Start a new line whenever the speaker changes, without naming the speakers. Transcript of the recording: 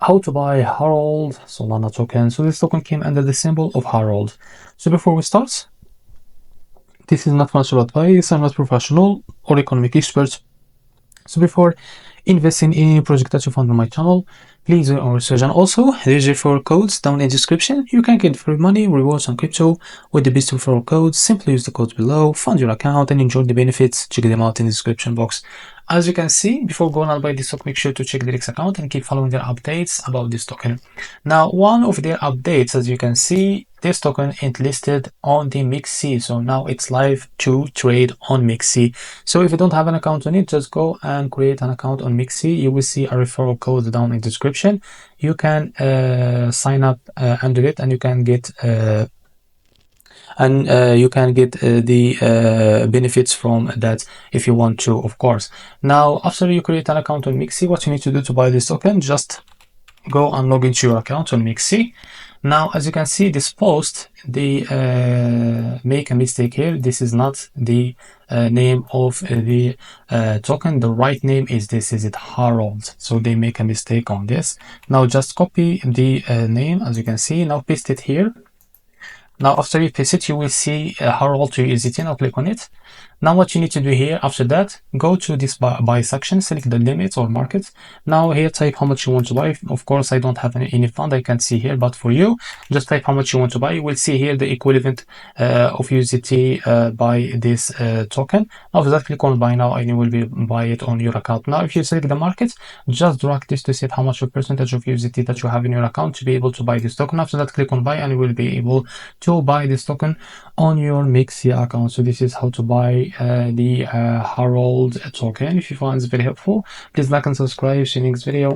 how to buy Harold Solana token. So this token came under the symbol of Harold. So before we start, this is not financial advice. I'm not professional or economic expert. So before investing in any project that you found on my channel, please do your research. And also, there's referral codes down in the description. You can get free money, rewards on crypto with the best referral codes. Simply use the codes below, fund your account, and enjoy the benefits. Check them out in the description box. As you can see, before going on buy this token, make sure to check the X account and keep following their updates about this token. Now, one of their updates, as you can see, this token is listed on the MEXC. So now it's live to trade on MEXC. So if you don't have an account on it, just go and create an account on MEXC. You will see a referral code down in the description. You can sign up under it, and you can get the benefits from that if you want to, of course. Now, after you create an account on MEXC, what you need to do to buy this token, just go and log into your account on MEXC. Now, as you can see, this post, they make a mistake here. This is not the name of the token. The right name is this, is it Harold? So they make a mistake on this. Now just copy the name, as you can see. Now paste it here. Now after you paste it, you will see Harold to USDT. Now click on it. Now what you need to do here, after that, go to this buy section, select the limits or markets. Now here type how much you want to buy. Of course, I don't have any fund, I can't see here, but for you, just type how much you want to buy. You will see here the equivalent of USDT by this token. After that, click on buy now and you will be buy it on your account. Now if you select the market, just drag this to set how much of percentage of USDT that you have in your account to be able to buy this token. After that, click on buy and you will be able to buy this token on your MEXC account. So this is how to buy the Harold token. If you find this very helpful, please like and subscribe. See you next video.